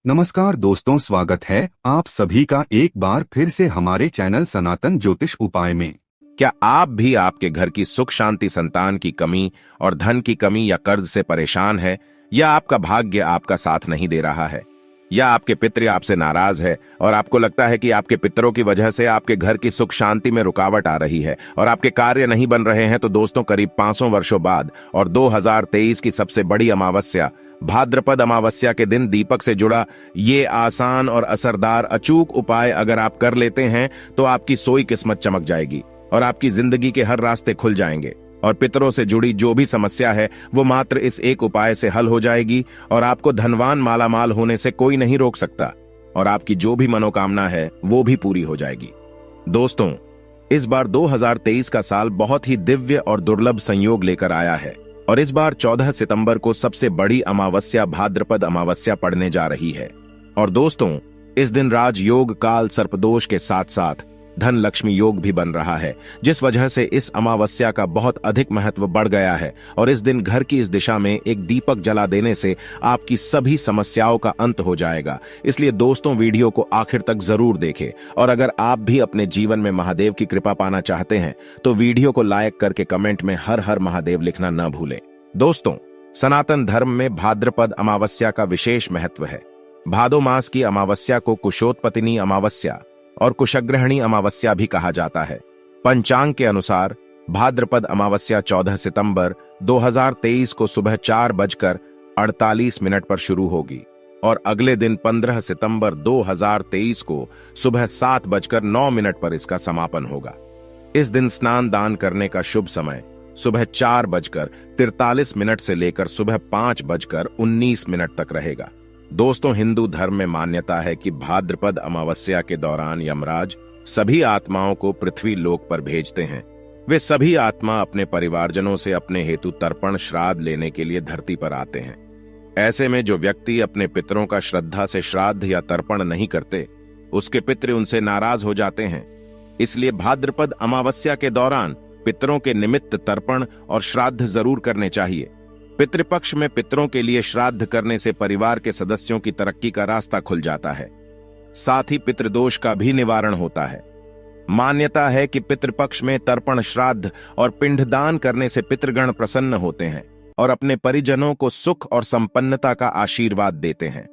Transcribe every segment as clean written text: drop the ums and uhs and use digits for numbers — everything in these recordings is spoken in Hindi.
नमस्कार दोस्तों, स्वागत है आप सभी का एक बार फिर से हमारे चैनल सनातन ज्योतिष उपाय में। क्या आप भी आपके घर की सुख शांति, संतान की कमी और धन की कमी या कर्ज से परेशान है, या आपका भाग्य आपका साथ नहीं दे रहा है, या आपके पितृ आपसे नाराज है और आपको लगता है कि आपके पितरों की वजह से आपके घर की सुख शांति में रुकावट आ रही है और आपके कार्य नहीं बन रहे हैं, तो दोस्तों करीब 500 वर्षों बाद और 2023 की सबसे बड़ी अमावस्या भाद्रपद अमावस्या के दिन दीपक से जुड़ा ये आसान और असरदार अचूक उपाय अगर आप कर लेते हैं तो आपकी सोई किस्मत चमक जाएगी और आपकी जिंदगी के हर रास्ते खुल जाएंगे और पितरों से जुड़ी जो भी समस्या है वो मात्र इस एक उपाय से हल हो जाएगी और आपको धनवान मालामाल होने से कोई नहीं रोक सकता और आपकी जो भी मनोकामना है वो भी पूरी हो जाएगी। दोस्तों, इस बार 2023 का साल बहुत ही दिव्य और दुर्लभ संयोग लेकर आया है और इस बार 14 सितंबर को सबसे बड़ी अमावस्या भाद्रपद अमावस्या पड़ने जा रही है। और दोस्तों, इस दिन राजयोग काल सर्पदोष के साथ साथ धन लक्ष्मी योग भी बन रहा है, जिस वजह से इस अमावस्या का बहुत अधिक महत्व बढ़ गया है और इस दिन घर की इस दिशा में एक दीपक जला देने से आपकी सभी समस्याओं का अंत हो जाएगा। इसलिए दोस्तों, वीडियो को आखिर तक जरूर देखें और अगर आप भी अपने जीवन में महादेव की कृपा पाना चाहते हैं तो वीडियो को लाइक करके कमेंट में हर हर महादेव लिखना न भूलें। दोस्तों, सनातन धर्म में भाद्रपद अमावस्या का विशेष महत्व है। भादो मास की अमावस्या को कुशोत्पतिनी अमावस्या और कुशग्रहणी अमावस्या भी कहा जाता है। पंचांग के अनुसार भाद्रपद अमावस्या 14 सितंबर 2023 को सुबह 4:48 पर शुरू होगी और अगले दिन 15 सितंबर 2023 को सुबह 7:09 पर इसका समापन होगा। इस दिन स्नान दान करने का शुभ समय सुबह 4:43 से लेकर सुबह 5:19 तक रहेगा। दोस्तों, हिंदू धर्म में मान्यता है कि भाद्रपद अमावस्या के दौरान यमराज सभी आत्माओं को पृथ्वी लोक पर भेजते हैं। वे सभी आत्मा अपने परिवारजनों से अपने हेतु तर्पण श्राद्ध लेने के लिए धरती पर आते हैं। ऐसे में जो व्यक्ति अपने पितरों का श्रद्धा से श्राद्ध या तर्पण नहीं करते, उसके पितृ उनसे नाराज हो जाते हैं। इसलिए भाद्रपद अमावस्या के दौरान पितरों के निमित्त तर्पण और श्राद्ध जरूर करने चाहिए। पितृपक्ष में पितरों के लिए श्राद्ध करने से परिवार के सदस्यों की तरक्की का रास्ता खुल जाता है, साथ ही पितृदोष का भी निवारण होता है। मान्यता है कि पितृपक्ष में तर्पण, श्राद्ध और पिंडदान करने से पितृगण प्रसन्न होते हैं और अपने परिजनों को सुख और संपन्नता का आशीर्वाद देते हैं।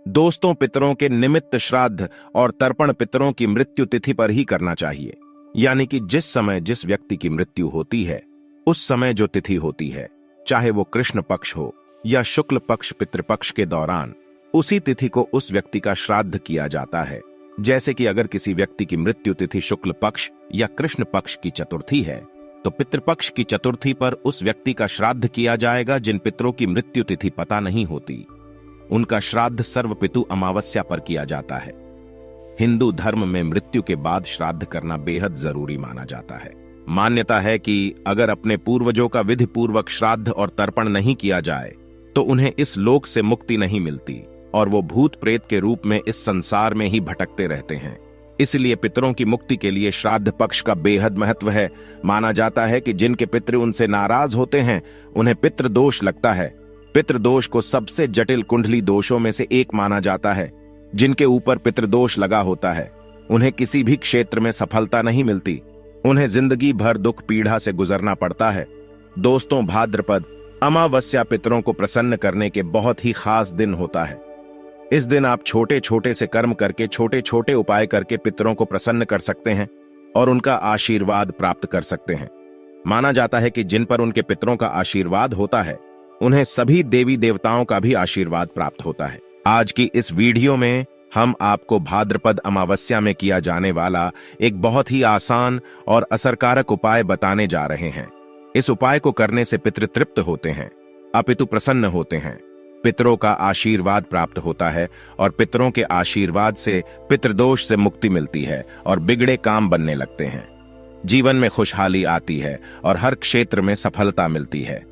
दोस्तों, पितरों के निमित्त श्राद्ध और तर्पण पितरों की मृत्यु तिथि पर ही करना चाहिए, यानी कि जिस समय जिस व्यक्ति की मृत्यु होती है उस समय जो तिथि होती है, चाहे वो कृष्ण पक्ष हो या शुक्ल पक्ष पितृपक्ष के दौरान, उसी तिथि को उस व्यक्ति का श्राद्ध किया जाता है। जैसे कि अगर किसी व्यक्ति की मृत्यु तिथि शुक्ल पक्ष या कृष्ण पक्ष की चतुर्थी है तो पितृपक्ष की चतुर्थी पर उस व्यक्ति का श्राद्ध किया जाएगा। जिन पितरों की मृत्यु तिथि पता नहीं होती, उनका श्राद्ध सर्वपितु अमावस्या पर किया जाता है। हिंदू धर्म में मृत्यु के बाद श्राद्ध करना बेहद जरूरी माना जाता है। मान्यता है कि अगर अपने पूर्वजों का विधि पूर्वक श्राद्ध और तर्पण नहीं किया जाए तो उन्हें इस लोक से मुक्ति नहीं मिलती और वो भूत प्रेत के रूप में इस संसार में ही भटकते रहते हैं। इसलिए पितरों की मुक्ति के लिए श्राद्ध पक्ष का बेहद महत्व है। माना जाता है कि जिनके पितृ उनसे नाराज होते हैं उन्हें पितृदोष लगता है। पितृदोष को सबसे जटिल कुंडली दोषों में से एक माना जाता है। जिनके ऊपर पितृदोष लगा होता है उन्हें किसी भी क्षेत्र में सफलता नहीं मिलती, उन्हें जिंदगी भर दुख पीड़ा से गुजरना पड़ता है। दोस्तों, भाद्रपद अमावस्या पितरों को प्रसन्न करने के बहुत ही खास दिन होता है। इस दिन आप छोटे छोटे से कर्म करके, छोटे छोटे उपाय करके पितरों को प्रसन्न कर सकते हैं और उनका आशीर्वाद प्राप्त कर सकते हैं। माना जाता है कि जिन पर उनके पितरों का आशीर्वाद होता है उन्हें सभी देवी देवताओं का भी आशीर्वाद प्राप्त होता है। आज की इस वीडियो में हम आपको भाद्रपद अमावस्या में किया जाने वाला एक बहुत ही आसान और असरकारक उपाय बताने जा रहे हैं। इस उपाय को करने से पितृ तृप्त होते हैं, अपितु प्रसन्न होते हैं, पितरों का आशीर्वाद प्राप्त होता है और पितरों के आशीर्वाद से पितृदोष से मुक्ति मिलती है और बिगड़े काम बनने लगते हैं। जीवन में खुशहाली आती है और हर क्षेत्र में सफलता मिलती है।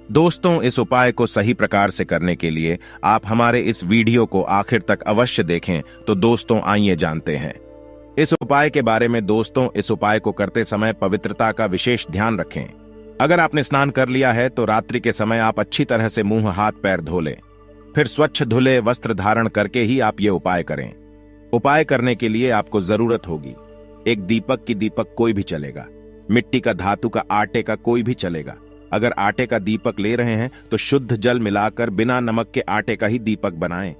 दोस्तों, इस उपाय को सही प्रकार से करने के लिए आप हमारे इस वीडियो को आखिर तक अवश्य देखें। तो दोस्तों, आइए जानते हैं इस उपाय के बारे में। दोस्तों, इस उपाय को करते समय पवित्रता का विशेष ध्यान रखें। अगर आपने स्नान कर लिया है तो रात्रि के समय आप अच्छी तरह से मुंह हाथ पैर धो लें। फिर स्वच्छ धुले वस्त्र धारण करके ही आप ये उपाय करें। उपाय करने के लिए आपको जरूरत होगी एक दीपक की दीपक कोई भी चलेगा, मिट्टी का, धातु का, आटे का कोई भी चलेगा। अगर आटे का दीपक ले रहे हैं तो शुद्ध जल मिलाकर बिना नमक के आटे का ही दीपक बनाएं।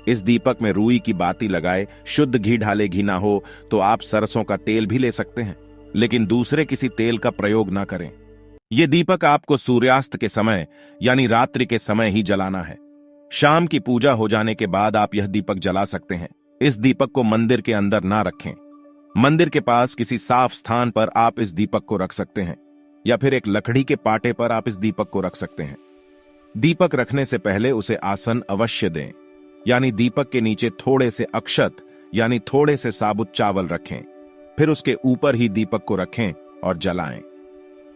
इस दीपक में रुई की बाती लगाए, शुद्ध घी डाले, घी ना हो तो आप सरसों का तेल भी ले सकते हैं, लेकिन दूसरे किसी तेल का प्रयोग ना करें। यह दीपक आपको सूर्यास्त के समय यानी रात्रि के समय ही जलाना है। शाम की पूजा हो जाने के बाद आप यह दीपक जला सकते हैं। इस दीपक को मंदिर के अंदर ना रखें। मंदिर के पास किसी साफ स्थान पर आप इस दीपक को रख सकते हैं, या फिर एक लकड़ी के पाटे पर आप इस दीपक को रख सकते हैं। दीपक रखने से पहले उसे आसन अवश्य दें, यानी दीपक के नीचे थोड़े से अक्षत यानी थोड़े से साबुत चावल रखें। फिर उसके ऊपर ही दीपक को रखें और जलाएं।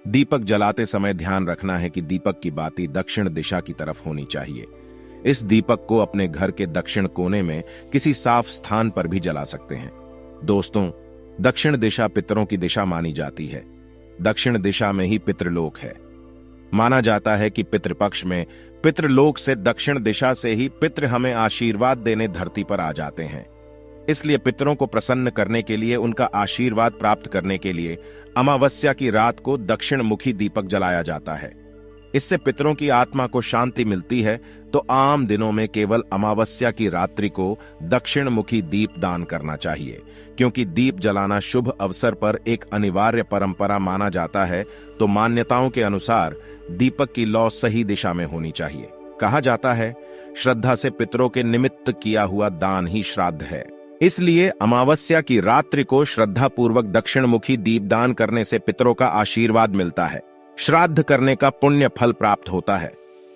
दीपक जलाते समय ध्यान रखना है कि दीपक की बाती दक्षिण दिशा की तरफ होनी चाहिए। इस दीपक को अपने घर के दक्षिण कोने में किसी साफ स्थान पर भी जला सकते हैं। दोस्तों, दक्षिण दिशा पितरों की दिशा मानी जाती है। दक्षिण दिशा में ही पितृलोक है। माना जाता है कि पितृपक्ष में पितृलोक से दक्षिण दिशा से ही पितृ हमें आशीर्वाद देने धरती पर आ जाते हैं। इसलिए पितरों को प्रसन्न करने के लिए, उनका आशीर्वाद प्राप्त करने के लिए अमावस्या की रात को दक्षिण मुखी दीपक जलाया जाता है। इससे पितरों की आत्मा को शांति मिलती है। तो आम दिनों में केवल अमावस्या की रात्रि को दक्षिण मुखी दीप दान करना चाहिए, क्योंकि दीप जलाना शुभ अवसर पर एक अनिवार्य परंपरा माना जाता है। तो मान्यताओं के अनुसार दीपक की लौ सही दिशा में होनी चाहिए। कहा जाता है, श्रद्धा से पितरों के निमित्त किया हुआ दान ही श्राद्ध है। इसलिए अमावस्या की रात्रि को श्रद्धा पूर्वक दक्षिण मुखी दीप दान करने से पितरों का आशीर्वाद मिलता है। श्राद्ध करने का पुण्य फल प्राप्त होता है।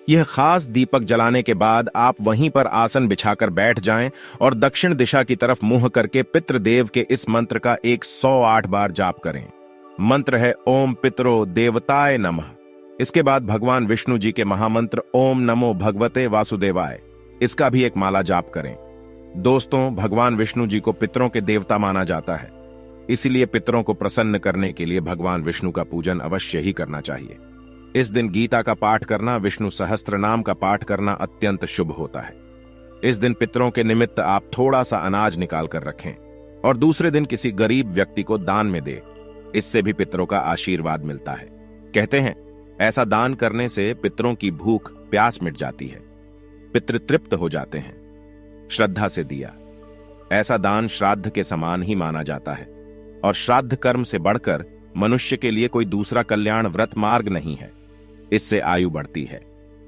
यह खास दीपक जलाने के बाद आप वहीं पर आसन बिछाकर बैठ जाएं और दक्षिण दिशा की तरफ मुंह करके पितृदेव के इस मंत्र का 108 बार जाप करें। मंत्र है ओम पितरो देवताय नमः। इसके बाद भगवान विष्णु जी के महामंत्र ओम नमो भगवते वासुदेवाय, इसका भी एक माला जाप करें। दोस्तों, भगवान विष्णु जी को पितरों के देवता माना जाता है, इसीलिए पितरों को प्रसन्न करने के लिए भगवान विष्णु का पूजन अवश्य ही करना चाहिए। इस दिन गीता का पाठ करना, विष्णु सहस्त्र नाम का पाठ करना अत्यंत शुभ होता है। इस दिन पितरों के निमित्त आप थोड़ा सा अनाज निकाल कर रखें और दूसरे दिन किसी गरीब व्यक्ति को दान में दे। इससे भी पितरों का आशीर्वाद मिलता है। कहते हैं, ऐसा दान करने से पितरों की भूख प्यास मिट जाती है, पितृ तृप्त हो जाते हैं। श्रद्धा से दिया ऐसा दान श्राद्ध के समान ही माना जाता है, और श्राद्ध कर्म से बढ़कर मनुष्य के लिए कोई दूसरा कल्याण व्रत मार्ग नहीं है। इससे आयु बढ़ती है,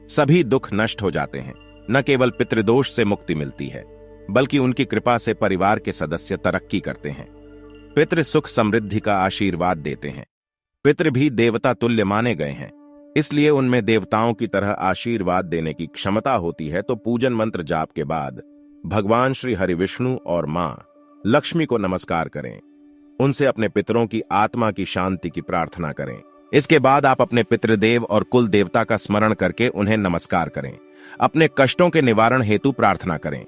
सभी दुख नष्ट हो जाते हैं। न केवल पितृदोष से मुक्ति मिलती है, बल्कि उनकी कृपा से परिवार के सदस्य तरक्की करते हैं। पितृ सुख समृद्धि का आशीर्वाद देते हैं। पितृ भी देवता तुल्य माने गए हैं, इसलिए उनमें देवताओं की तरह आशीर्वाद देने की क्षमता होती है। तो पूजन मंत्र जाप के बाद भगवान श्री हरि विष्णु और मां लक्ष्मी को नमस्कार करें। उनसे अपने पितरों की आत्मा की शांति की प्रार्थना करें। इसके बाद आप अपने पितृदेव और कुल देवता का स्मरण करके उन्हें नमस्कार करें। अपने कष्टों के निवारण हेतु प्रार्थना करें,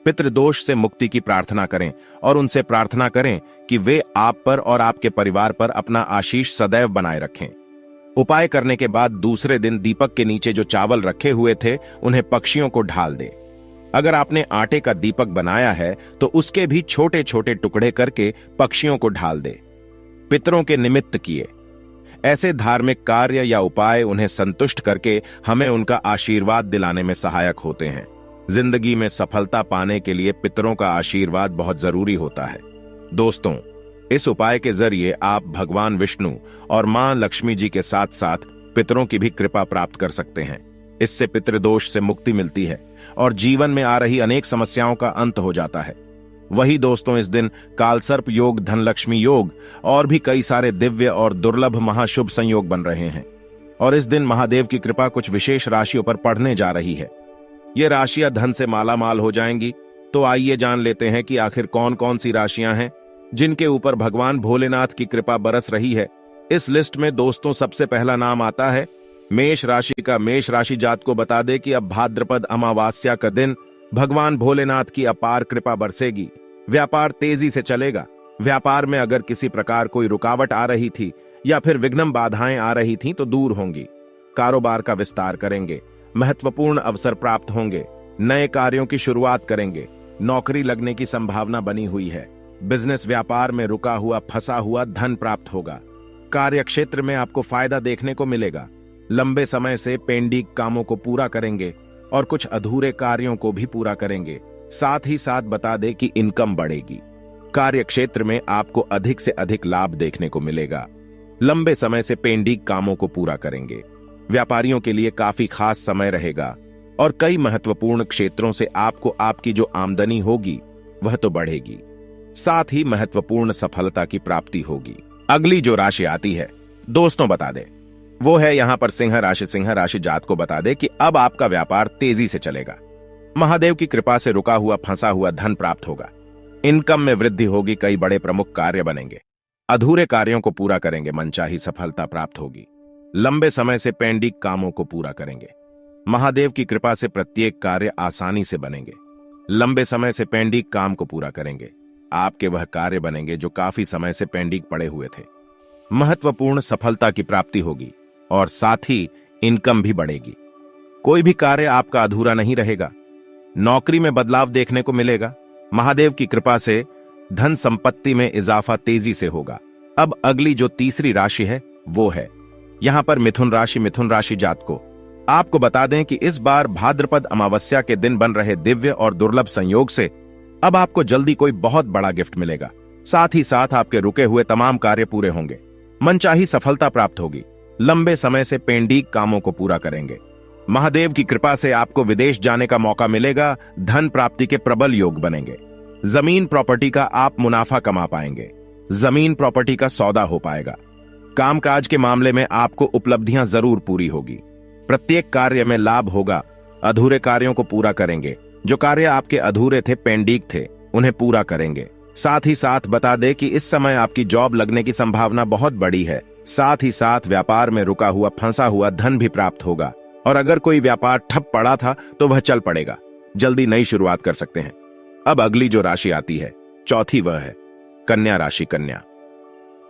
पितृदोष से मुक्ति की प्रार्थना करें और उनसे प्रार्थना करें कि वे आप पर और आपके परिवार पर अपना आशीष सदैव बनाए रखें। उपाय करने के बाद दूसरे दिन दीपक के नीचे जो चावल रखे हुए थे उन्हें पक्षियों को ढाल दें। अगर आपने आटे का दीपक बनाया है तो उसके भी छोटे छोटे टुकड़े करके पक्षियों को ढाल दे। पितरों के निमित्त किए ऐसे धार्मिक कार्य या उपाय उन्हें संतुष्ट करके हमें उनका आशीर्वाद दिलाने में सहायक होते हैं। जिंदगी में सफलता पाने के लिए पितरों का आशीर्वाद बहुत जरूरी होता है। दोस्तों, इस उपाय के जरिए आप भगवान विष्णु और मां लक्ष्मी जी के साथ साथ पितरों की भी कृपा प्राप्त कर सकते हैं। इससे पितृदोष से मुक्ति मिलती है और जीवन में आ रही अनेक समस्याओं का अंत हो जाता है। वही दोस्तों, इस दिन कालसर्प योग, धनलक्ष्मी योग और भी कई सारे दिव्य और दुर्लभ महाशुभ संयोग बन रहे हैं। और इस दिन महादेव की कृपा कुछ विशेष राशियों पर पड़ने जा रही है। ये राशियां धन से मालामाल हो जाएंगी। तो आइए जान लेते हैं कि आखिर कौन कौन सी राशियां हैं जिनके ऊपर भगवान भोलेनाथ की कृपा बरस रही है। इस लिस्ट में दोस्तों सबसे पहला नाम आता है मेष राशि का। मेष राशि जात को बता दे कि अब भाद्रपद अमावास्या का दिन भगवान भोलेनाथ की अपार कृपा बरसेगी। व्यापार तेजी से चलेगा। व्यापार में अगर किसी प्रकार कोई रुकावट आ रही थी या फिर विघ्न बाधाएं आ रही थीं तो दूर होंगी। कारोबार का विस्तार करेंगे। महत्वपूर्ण अवसर प्राप्त होंगे। नए कार्यों की शुरुआत करेंगे। नौकरी लगने की संभावना बनी हुई है। बिजनेस व्यापार में रुका हुआ फंसा हुआ धन प्राप्त होगा। कार्य क्षेत्र में आपको फायदा देखने को मिलेगा। लंबे समय से पेंडिंग कामों को पूरा करेंगे और कुछ अधूरे कार्यों को भी पूरा करेंगे। साथ ही साथ बता दें कि इनकम बढ़ेगी। कार्य क्षेत्र में आपको अधिक से अधिक लाभ देखने को मिलेगा। लंबे समय से पेंडिंग कामों को पूरा करेंगे। व्यापारियों के लिए काफी खास समय रहेगा और कई महत्वपूर्ण क्षेत्रों से आपको आपकी जो आमदनी होगी वह तो बढ़ेगी, साथ ही महत्वपूर्ण सफलता की प्राप्ति होगी। अगली जो राशि आती है दोस्तों बता दें वो है यहां पर सिंह राशि। सिंह राशि जात को बता दे कि अब आपका व्यापार तेजी से चलेगा। महादेव की कृपा से रुका हुआ फंसा हुआ धन प्राप्त होगा। इनकम में वृद्धि होगी। कई बड़े प्रमुख कार्य बनेंगे। अधूरे कार्यों को पूरा करेंगे। मनचाही सफलता प्राप्त होगी। लंबे समय से पेंडिंग कामों को पूरा करेंगे। महादेव की कृपा से प्रत्येक कार्य आसानी से बनेंगे। लंबे समय से पेंडिंग काम को पूरा करेंगे। आपके वह कार्य बनेंगे जो काफी समय से पेंडिंग पड़े हुए थे। महत्वपूर्ण सफलता की प्राप्ति होगी और साथ ही इनकम भी बढ़ेगी। कोई भी कार्य आपका अधूरा नहीं रहेगा। नौकरी में बदलाव देखने को मिलेगा। महादेव की कृपा से धन संपत्ति में इजाफा तेजी से होगा। अब अगली जो तीसरी राशि है वो है यहां पर मिथुन राशि। मिथुन राशि जात को आपको बता दें कि इस बार भाद्रपद अमावस्या के दिन बन रहे दिव्य और दुर्लभ संयोग से अब आपको जल्दी कोई बहुत बड़ा गिफ्ट मिलेगा। साथ ही साथ आपके रुके हुए तमाम कार्य पूरे होंगे। मनचाही सफलता प्राप्त होगी। लंबे समय से पेंडिंग कामों को पूरा करेंगे। महादेव की कृपा से आपको विदेश जाने का मौका मिलेगा। धन प्राप्ति के प्रबल योग बनेंगे। जमीन प्रॉपर्टी का आप मुनाफा कमा पाएंगे। जमीन प्रॉपर्टी का सौदा हो पाएगा। कामकाज के मामले में आपको उपलब्धियां जरूर पूरी होगी। प्रत्येक कार्य में लाभ होगा। अधूरे कार्यों को पूरा करेंगे। जो कार्य आपके अधूरे थे, पेंडिंग थे, उन्हें पूरा करेंगे। साथ ही साथ बता दें कि इस समय आपकी जॉब लगने की संभावना बहुत बड़ी है। साथ ही साथ व्यापार में रुका हुआ फंसा हुआ धन भी प्राप्त होगा और अगर कोई व्यापार ठप पड़ा था तो वह चल पड़ेगा। जल्दी नई शुरुआत कर सकते हैं। अब अगली जो राशि आती है चौथी, वह है कन्या राशि। कन्या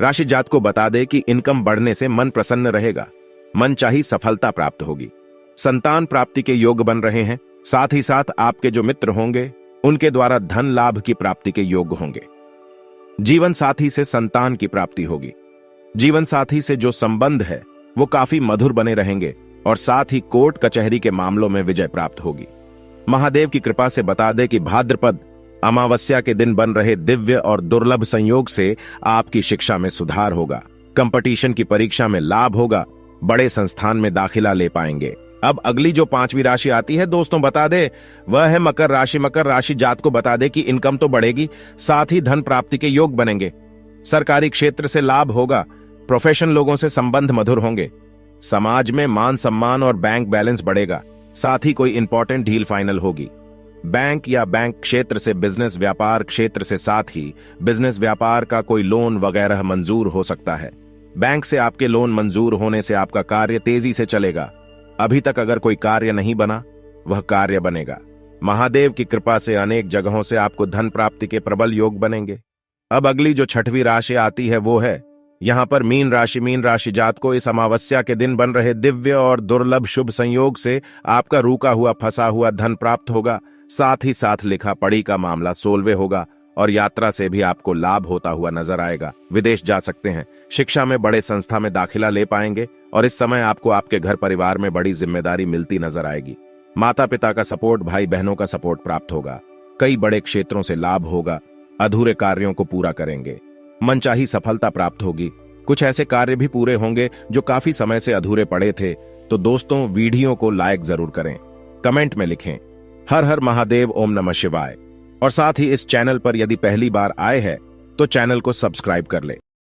राशि जात को बता दे कि इनकम बढ़ने से मन प्रसन्न रहेगा। मन चाही सफलता प्राप्त होगी। संतान प्राप्ति के योग बन रहे हैं। साथ ही साथ आपके जो मित्र होंगे उनके द्वारा धन लाभ की प्राप्ति के योग होंगे। जीवन साथी से संतान की प्राप्ति होगी। जीवन साथी से जो संबंध है वो काफी मधुर बने रहेंगे और साथ ही कोर्ट कचहरी के मामलों में विजय प्राप्त होगी। महादेव की कृपा से बता दे कि भाद्रपद अमावस्या के दिन बन रहे दिव्य और दुर्लभ संयोग से आपकी शिक्षा में सुधार होगा। कंपटीशन की परीक्षा में लाभ होगा। बड़े संस्थान में दाखिला ले पाएंगे। अब अगली जो पांचवी राशि आती है दोस्तों बता दे वह है मकर राशि। मकर राशि जात को बता दे कि इनकम तो बढ़ेगी, साथ ही धन प्राप्ति के योग बनेंगे। सरकारी क्षेत्र से लाभ होगा। प्रोफेशन लोगों से संबंध मधुर होंगे। समाज में मान सम्मान और बैंक बैलेंस बढ़ेगा। साथ ही कोई इंपॉर्टेंट डील फाइनल होगी। बैंक या बैंक क्षेत्र से बिजनेस व्यापार क्षेत्र से साथ ही बिजनेस व्यापार का कोई लोन वगैरह मंजूर हो सकता है। बैंक से आपके लोन मंजूर होने से आपका कार्य तेजी से चलेगा। अभी तक अगर कोई कार्य नहीं बना वह कार्य बनेगा। महादेव की कृपा से अनेक जगहों से आपको धन प्राप्ति के प्रबल योग बनेंगे। अब अगली जो छठवीं राशि आती है वो है यहां पर मीन राशि। मीन राशि जात को इस अमावस्या के दिन बन रहे दिव्य और दुर्लभ शुभ संयोग से आपका रुका हुआ फंसा हुआ धन प्राप्त होगा। साथ ही साथ लिखा पढ़ी का मामला सोलवे होगा और यात्रा से भी आपको लाभ होता हुआ नजर आएगा। विदेश जा सकते हैं। शिक्षा में बड़े संस्था में दाखिला ले पाएंगे और इस समय आपको आपके घर परिवार में बड़ी जिम्मेदारी मिलती नजर आएगी। माता पिता का सपोर्ट, भाई बहनों का सपोर्ट प्राप्त होगा। कई बड़े क्षेत्रों से लाभ होगा। अधूरे कार्यों को पूरा करेंगे। मनचाही सफलता प्राप्त होगी। कुछ ऐसे कार्य भी पूरे होंगे जो काफी समय से अधूरे पड़े थे। तो दोस्तों वीडियो को लाइक जरूर करें, कमेंट में लिखें हर हर महादेव, ओम नमः शिवाय और साथ ही इस चैनल पर यदि पहली बार आए हैं तो चैनल को सब्सक्राइब कर ले।